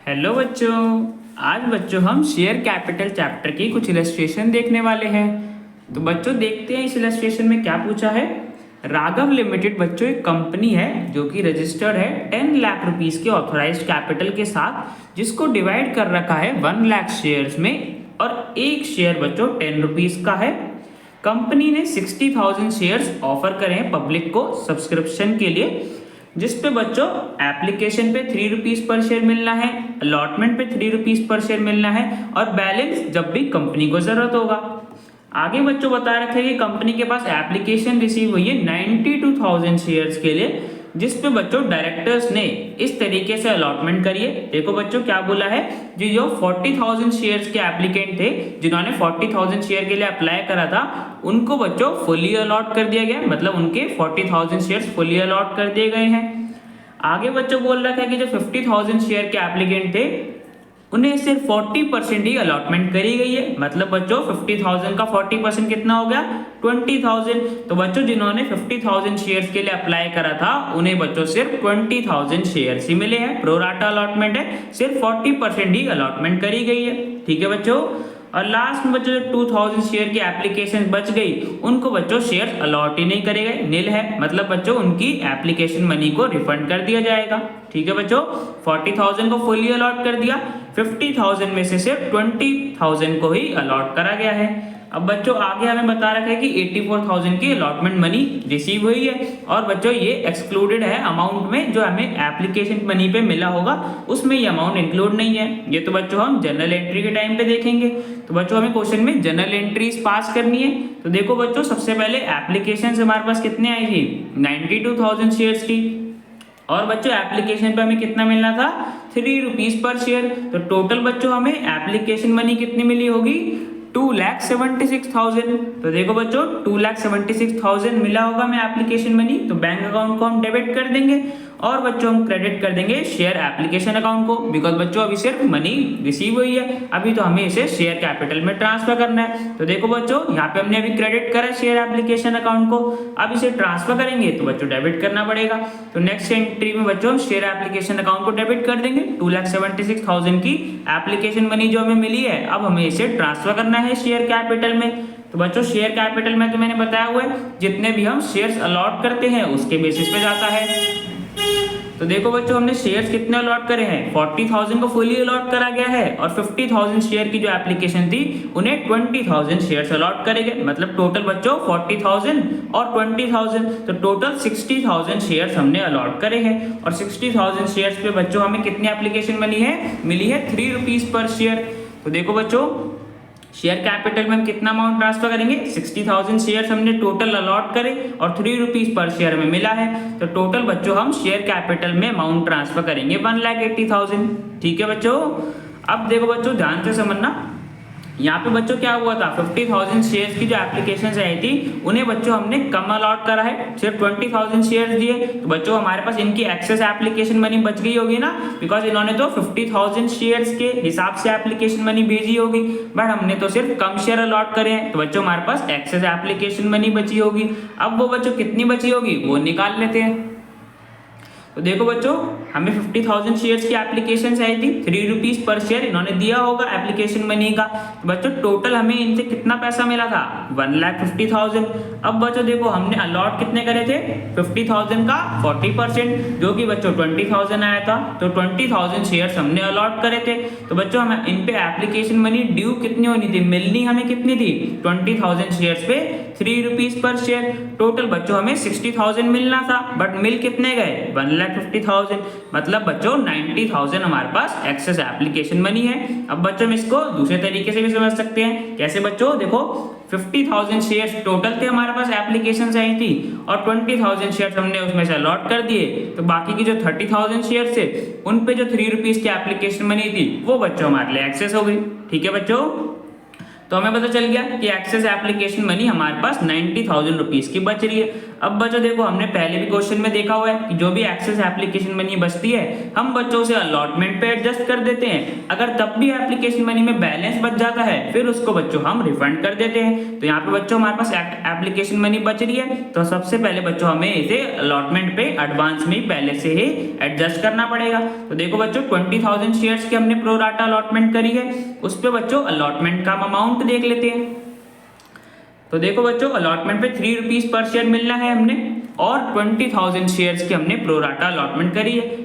Hello बच्चों। आज बच्चों हम शेयर कैपिटल चैप्टर की कुछ इलस्ट्रेशन देखने वाले हैं। तो बच्चों देखते हैं इस इलस्ट्रेशन में क्या पूछा है। राघव लिमिटेड बच्चों एक कंपनी है जो कि रजिस्टर्ड है 10 लाख रुपीस के ऑथोराइज्ड कैपिटल के साथ, जिसको डिवाइड कर रखा है 1 लाख शेयर्स में और एक शेयर बच्चों 10 रुपीस का है। कंपनी ने 60,000 शेयर्स ऑफर करे हैं पब्लिक को सब्सक्रिप्शन के लिए, जिस पे बच्चों एप्लीकेशन पे 3 रुपीज पर शेयर मिलना है, अलॉटमेंट पे 3 रुपीज पर शेयर मिलना है और बैलेंस जब भी कंपनी को जरूरत होगा। आगे बच्चों बता रखे कि कंपनी के पास एप्लीकेशन रिसीव हुई है 92,000 शेयर्स के लिए, जिस पे बच्चों डायरेक्टर्स ने इस तरीके से अलॉटमेंट करिए। देखो बच्चों क्या बोला है, जो 40,000 शेयर्स के एप्लीकेंट थे जिन्होंने 40,000 शेयर के लिए अप्लाई करा था, उनको बच्चों फुली अलॉट कर दिया गया, मतलब उनके 40,000 शेयर्स फुली अलॉट कर दिए गए हैं। आगे बच्चों बोल रहा था कि जो 50,000 शेयर के एप्लीकेंट थे उन्हें सिर्फ 40% ही अलॉटमेंट करी गई है, मतलब बच्चों 50,000 का 40% कितना हो गया 20,000। तो बच्चों जिन्होंने 50,000 शेयर्स के लिए अप्लाई करा था उन्हें बच्चों सिर्फ 20,000 शेयर्स ही मिले हैं। प्रोराटा अलॉटमेंट है, सिर्फ 40% ही अलॉटमेंट करी गई है। ठीक है बच्चों। और लास्ट में बच्चों जो 2,000 शेयर की एप्लीकेशन बच गई उनको बच्चों शेयर अलॉट ही नहीं करे गए, नील है, मतलब बच्चों उनकी एप्लीकेशन मनी को रिफंड कर दिया जाएगा। ठीक है बच्चों, 40,000 को फुली अलॉट कर दिया, 50,000 में से सिर्फ 20,000 को ही अलॉट करा गया है। अब बच्चों आगे हमें बता रखा है कि 84,000 की अलॉटमेंट मनी रिसीव हुई है और बच्चों ये एक्सक्लूडेड है अमाउंट में, जो हमें एप्लीकेशन मनी पे मिला होगा उसमें ये अमाउंट इंक्लूड नहीं है। ये तो बच्चों हम जनरल एंट्री के टाइम पे देखेंगे। तो बच्चों हमें क्वेश्चन में जनरल एंट्रीज पास करनी है। तो देखो बच्चों सबसे पहले एप्लीकेशन हमारे पास कितने आई थी 92,000 शेयर्स की, और बच्चों एप्लीकेशन पे हमें कितना मिलना था 3 रुपीज पर शेयर। तो टोटल बच्चों हमें एप्लीकेशन मनी कितनी मिली होगी 2,76,000। तो देखो बच्चों 2,76,000 मिला होगा हमें एप्लीकेशन मनी, तो बैंक अकाउंट को हम डेबिट कर देंगे और बच्चों हम क्रेडिट कर देंगे शेयर एप्लीकेशन अकाउंट को, बिकॉज बच्चों अभी सिर्फ मनी रिसीव हुई है, अभी तो हमें इसे शेयर कैपिटल में ट्रांसफर करना है। तो देखो बच्चों यहाँ पे हमने अभी क्रेडिट करा शेयर एप्लीकेशन अकाउंट को, अब इसे ट्रांसफर करेंगे तो बच्चों डेबिट करना पड़ेगा। तो नेक्स्ट एंट्री में बच्चों हम शेयर एप्लीकेशन अकाउंट को डेबिट कर देंगे। 2,76,000 की एप्लीकेशन मनी जो हमें मिली है, अब हमें इसे ट्रांसफर करना है शेयर कैपिटल में। तो बच्चों शेयर कैपिटल में तो मैंने बताया हुआ है जितने भी हम शेयर्स अलॉट करते हैं उसके बेसिस पे जाता है। तो देखो बच्चों हमने शेयर्स कितने अलॉट करे हैं 40,000 को फुली अलॉट करा गया है और 50,000 शेयर की जो एप्लीकेशन थी उन्हें 20,000 शेयर्स अलॉट करे गए, मतलब टोटल बच्चों 40,000 और 20,000, तो टोटल 60,000 शेयर्स हमने अलॉट करे हैं। और 60,000 शेयर्स पे बच्चों हमें कितनी एप्लीकेशन मनी है मिली है 3 रुपीज पर शेयर। तो देखो बच्चों शेयर कैपिटल में हम कितना अमाउंट ट्रांसफर करेंगे 60,000 शेयर्स हमने टोटल अलॉट करे और 3 रुपीज पर शेयर में मिला है, तो टोटल बच्चों हम शेयर कैपिटल में अमाउंट ट्रांसफर करेंगे 1,80,000। ठीक है बच्चों। अब देखो बच्चों ध्यान से समझना, यहाँ पे बच्चों क्या हुआ था 50,000 शेयर्स की जो एप्लीकेशन आई थी उन्हें बच्चों हमने कम अलॉट करा है, सिर्फ 20,000 शेयर्स दिए, तो बच्चों हमारे पास इनकी एक्सेस एप्लीकेशन मनी बच गई होगी ना, बिकॉज इन्होंने तो 50,000 शेयर्स के हिसाब से एप्लीकेशन मनी भेजी होगी, बट हमने तो सिर्फ कम शेयर अलॉट करे हैं, तो बच्चों हमारे पास एक्सेस एप्लीकेशन मनी बची होगी। अब वो बच्चों कितनी बची होगी वो निकाल लेते हैं। तो देखो बच्चों हमें 50,000 शेयर्स की एप्लीकेशन आई थी, 3 रुपीज पर शेयर इन्होंने दिया होगा एप्लीकेशन मनी का, तो बच्चों टोटल हमें इनसे कितना पैसा मिला था 1,50,000। अब बच्चों देखो हमने अलॉट कितने करे थे 50,000 का 40%, जो कि बच्चों 20,000 आया था, तो 20,000 शेयर्स हमने अलॉट करे थे। तो बच्चों हमें इन पे एप्लीकेशन मनी ड्यू कितनी होनी थी, मिलनी हमें कितनी थी 20,000 शेयर्स पे 3 रुपीज पर शेयर। टोटल बच्चों हमें 60,000 मिलना था, बट मिल कितने गए 1,50,000, मतलब बच्चों 90,000 हमारे पास एक्सेस एप्लीकेशन मनी है। अब बच्चों हम इसको दूसरे तरीके से भी समझ सकते हैं, कैसे बच्चों देखो 50,000 शेयर्स टोटल थे हमारे पास एप्लीकेशन आई थी और 20,000 शेयर्स हमने उसमें से अलॉट कर दिए, तो बाकी की जो 30,000 शेयर्स थे उन पे जो 3 रुपीज की एप्लीकेशन मनी थी वो बच्चों हमारे लिए एक्सेस हो गई। ठीक है बच्चों। तो तो हमें पता चल गया कि एक्सेस एप्लीकेशन मनी हमारे पास 90,000 रुपीज की बच रही है। अब बच्चों देखो, हमने पहले भी क्वेश्चन में देखा हुआ है कि जो भी एक्सेस एप्लीकेशन मनी बचती है हम बच्चों से अलॉटमेंट पे एडजस्ट कर देते हैं। अगर तब भी एप्लीकेशन मनी में बैलेंस बच जाता है फिर उसको बच्चों हम रिफंड कर देते हैं। तो यहाँ पे बच्चों हमारे पास एप्लीकेशन मनी बच रही है, तो सबसे पहले बच्चों हमें इसे अलॉटमेंट पे एडवांस में पहले से ही एडजस्ट करना पड़ेगा। तो देखो बच्चों 20,000 शेयर्स की हमने प्रो राटा अलॉटमेंट करी है, उस पे बच्चों अलॉटमेंट का अमाउंट देख लेते हैं। तो देखो बच्चों अलॉटमेंट पे 3 रुपीज पर शेयर मिलना है हमने, और 20,000 शेयर्स की हमने प्रो राटा अलॉटमेंट करी है।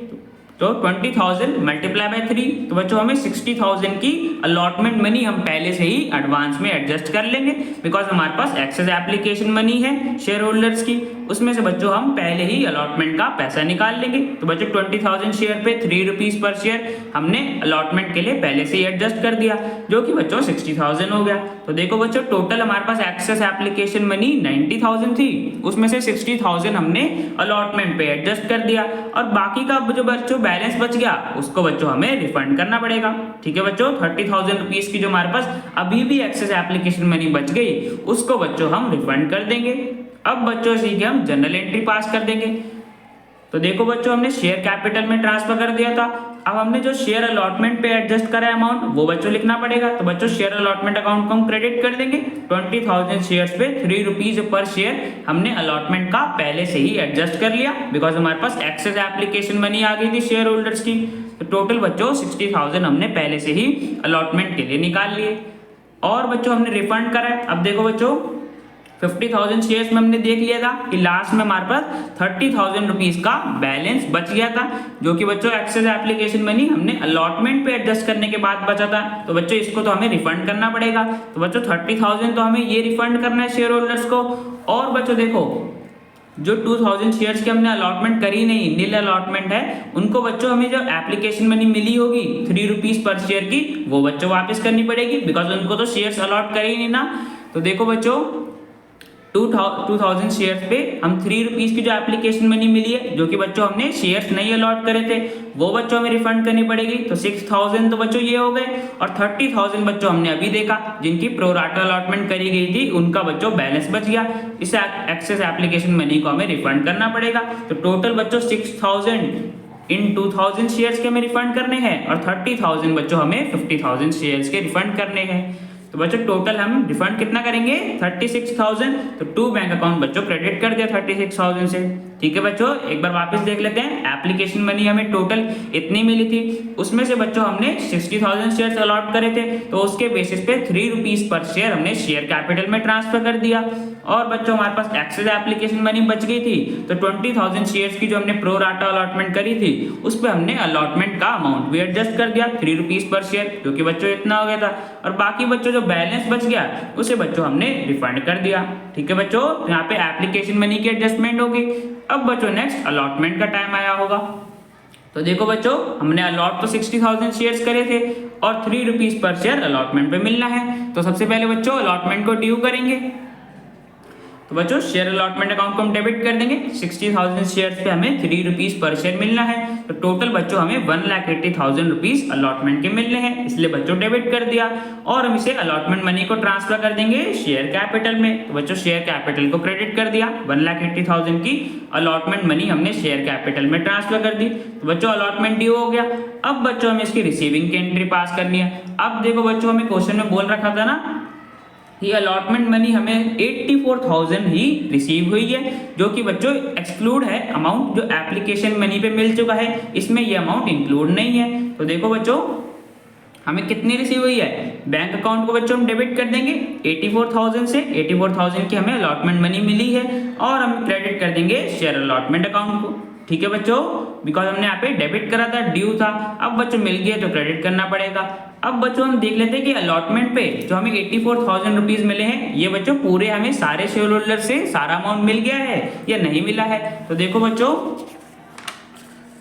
तो 20,000 मल्टीप्लाई बाय 3, तो बच्चों हमें 60,000 की अलॉटमेंट मनी हम पहले से ही एडवांस में एडजस्ट कर लेंगे, बिकॉज हमारे पास एक्सेस एप्लीकेशन मनी है शेयर होल्डर्स की, उसमें से बच्चों हम पहले ही अलॉटमेंट का पैसा निकाल लेंगे। तो बच्चों 20,000 शेयर पे 3 रुपीज पर शेयर हमने अलॉटमेंट के लिए पहले से ही एडजस्ट कर दिया, जो कि बच्चों 60,000 हो गया। तो देखो बच्चों टोटल हमारे पास एक्सेस एप्लीकेशन मनी 90,000 थी, उसमें से 60,000 हमने अलॉटमेंट पे एडजस्ट कर दिया, और बाकी का जो बच्चों बैलेंस बच गया उसको बच्चों हमें रिफंड करना पड़ेगा। ठीक है बच्चों, 30,000 रुपीज की जो हमारे पास अभी भी एक्सेस एप्लीकेशन मनी बच गई उसको बच्चों हम रिफंड कर देंगे। अब बच्चों सीधे हम जनरल एंट्री पास कर देंगे। तो देखो बच्चों हमने शेयर कैपिटल में ट्रांसफर कर दिया था, अब हमने जो शेयर अलॉटमेंट पे एडजस्ट करा है अमाउंट वो बच्चों लिखना पड़ेगा। तो बच्चों शेयर अलॉटमेंट अकाउंट को हम क्रेडिट कर देंगे। 20,000 शेयर्स पे 3 रुपीज पर शेयर हमने अलॉटमेंट का पहले से ही एडजस्ट कर लिया, बिकॉज हमारे पास एक्सेस एप्लीकेशन मनी आ गई थी शेयर होल्डर्स की। तो टोटल बच्चों 60,000 हमने पहले से ही अलॉटमेंट के लिए निकाल लिए, और बच्चों हमने रिफंड करा है। अब देखो बच्चों 50,000 शेयर्स में हमने देख लिया था कि लास्ट में हमारे पास 30,000 रुपीज का बैलेंस बच गया था, जो कि बच्चों एक्सेस एप्लीकेशन मनी हमने अलॉटमेंट पे एडजस्ट करने के बाद बचा था। तो बच्चों इसको तो हमें रिफंड करना पड़ेगा। तो बच्चों 30,000 तो हमें ये रिफंड करना है शेयर होल्डर्स को। और बच्चों देखो जो 2,000 शेयर्स की हमने अलॉटमेंट करी नहीं, नील अलॉटमेंट है, उनको बच्चों हमें जो एप्लीकेशन मनी मिली होगी 3 रुपीज पर शेयर की वो बच्चों वापस करनी पड़ेगी, बिकॉज उनको तो शेयर्स अलॉट करे ही नहीं ना। तो देखो बच्चों 2,000 शेयर्स पे हम 3 रुपीज की जो एप्लीकेशन मनी मिली है, जो कि बच्चों हमने शेयर्स नहीं अलॉट करे थे, वो बच्चों हमें रिफंड करनी पड़ेगी। तो 6,000 तो बच्चों ये हो गए, और 30,000 बच्चों हमने अभी देखा जिनकी प्रो राटा अलॉटमेंट करी गई थी उनका बच्चों बैलेंस बच गया, इस एक्सेस एप्लीकेशन मनी को हमें रिफंड करना पड़ेगा। तो टोटल बच्चों 6,000 इन 2,000 शेयर्स के हमें रिफंड करने हैं, और 30,000 बच्चों हमें 50,000 शेयर्स के रिफंड करने हैं। तो बच्चों टोटल हम रिफंड कितना करेंगे 36,000। तो टू बैंक अकाउंट बच्चों क्रेडिट कर दिया 36,000 से। ठीक है बच्चों, एक बार वापस देख लेते हैं। एप्लीकेशन मनी हमें टोटल इतनी मिली थी, उसमें से बच्चों हमने 60,000 शेयर्स अलॉट करे थे, तो उसके बेसिस पे 3 रुपीज पर शेयर हमने शेयर कैपिटल में ट्रांसफर कर दिया। और बच्चों हमारे पास एक्सेस एप्लीकेशन मनी बच गई थी, तो 20,000 शेयर्स की जो हमने प्रो राटा अलॉटमेंट करी थी उस पर हमने अलॉटमेंट का अमाउंट भी एडजस्ट कर दिया 3 रुपीज पर शेयर, जो कि बच्चों इतना हो गया था। और बाकी बच्चों जो बैलेंस बच गया उसे बच्चों हमने रिफंड कर दिया। ठीक है बच्चों, यहाँ पे एप्लीकेशन मनी की एडजस्टमेंट होगी। अब बच्चों नेक्स्ट अलॉटमेंट का टाइम आया होगा। तो देखो बच्चों हमने अलॉट तो 60,000 शेयर्स करे थे, और 3 रुपीज पर शेयर अलॉटमेंट पे मिलना है। तो सबसे पहले बच्चों अलॉटमेंट को ड्यू करेंगे। तो बच्चों शेयर अलॉटमेंट अकाउंट को हम डेबिट कर देंगे। 60,000 शेयर्स पे हमें 3 रुपीज पर शेयर मिलना है, तो टोटल बच्चों हमें 1,80,000 रुपीज अलॉटमेंट के मिलने हैं, इसलिए बच्चों डेबिट कर दिया। और हम इसे अलॉटमेंट मनी को ट्रांसफर कर देंगे शेयर कैपिटल में। तो बच्चों शेयर कैपिटल को क्रेडिट कर दिया, 1,80,000 की अलॉटमेंट मनी हमने शेयर कैपिटल में ट्रांसफर कर दी। तो बच्चों अलॉटमेंट ड्यू हो गया। अब बच्चों हमें इसकी रिसीविंग की एंट्री पास करनी है। अब देखो बच्चों हमें क्वेश्चन में बोल रखा था ना ये अलॉटमेंट मनी हमें 84,000 ही रिसीव हुई है, जो कि बच्चों एक्सक्लूड है अमाउंट जो एप्लीकेशन मनी पे मिल चुका है, इसमें ये अमाउंट इंक्लूड नहीं है। तो देखो बच्चों हमें कितनी रिसीव हुई है, बैंक अकाउंट को बच्चों हम डेबिट कर देंगे 84,000 से। 84,000 की हमें अलॉटमेंट मनी मिली है, और हम क्रेडिट कर देंगे शेयर अलॉटमेंट अकाउंट को। ठीक है बच्चों, बिकॉज हमने यहाँ पे डेबिट करा था, ड्यू था, अब बच्चों मिल गया तो क्रेडिट करना पड़ेगा। अब बच्चों हम देख लेते हैं कि अलॉटमेंट पे जो हमें 84,000 रुपीज मिले हैं, ये बच्चों पूरे हमें सारे शेयर होल्डर से सारा अमाउंट मिल गया है या नहीं मिला है। तो देखो बच्चों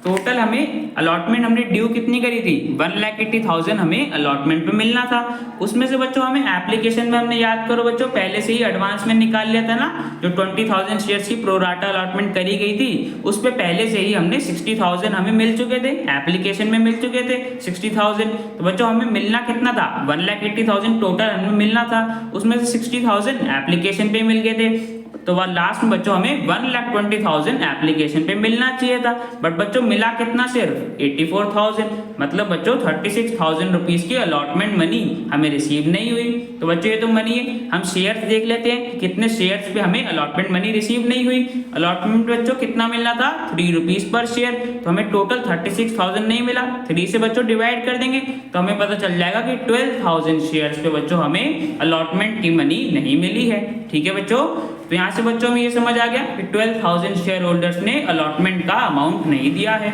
टोटल हमें अलॉटमेंट हमने ड्यू कितनी करी थी 1,80,000 हमें अलॉटमेंट पे मिलना था। उसमें से बच्चों हमें एप्लीकेशन में हमने याद करो बच्चों पहले से ही एडवांस में निकाल लिया था ना, जो 20,000 शेयर्स की प्रोराटा अलॉटमेंट करी गई थी उस पे पहले से ही हमने 60,000 हमें मिल चुके थे, एप्लीकेशन में मिल चुके थे 60,000। तो बच्चों हमें मिलना कितना था 1,80,000 टोटल हमें मिलना था, उसमें से 60,000 एप्लीकेशन पे मिल गए थे। तो वह लास्ट में बच्चों हमें 1,20,000 एप्लीकेशन पे मिलना चाहिए था, बट बच्चों मिला कितना सिर्फ 84,000, मतलब बच्चों 36,000 रुपीज की अलॉटमेंट मनी हमें रिसीव नहीं हुई। तो बच्चों ये तो मनी है, हम शेयर्स देख लेते हैं कितने शेयर्स पे हमें अलॉटमेंट मनी रिसीव नहीं हुई। अलॉटमेंट बच्चों कितना मिलना था 3 रुपीज पर शेयर, तो हमें टोटल 36,000 नहीं मिला, 3 से बच्चों डिवाइड कर देंगे तो हमें पता चल जाएगा कि 12,000 शेयर्स पे बच्चों हमें अलॉटमेंट की मनी नहीं मिली है। ठीक है बच्चों, तो यहाँ से बच्चों में ये समझ आ गया कि 12,000 शेयर होल्डर्स ने अलॉटमेंट का अमाउंट नहीं दिया है।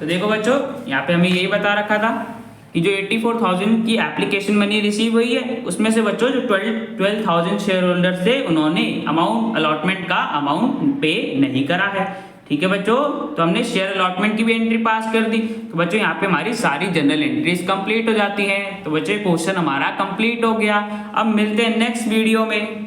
तो देखो बच्चों यहाँ पे हमें यही बता रखा था कि जो 84,000 की एप्लीकेशन मनी रिसीव हुई है उसमें से बच्चों जो 12,000 शेयर होल्डर्स थे उन्होंने अमाउंट अलॉटमेंट का अमाउंट पे नहीं करा है। ठीक है बच्चों, तो हमने शेयर अलॉटमेंट की भी एंट्री पास कर दी। तो बच्चों यहाँ पे हमारी सारी जनरल एंट्रीज कंप्लीट हो जाती हैं। तो बच्चों क्वेश्चन हमारा कंप्लीट हो गया। अब मिलते हैं नेक्स्ट वीडियो में।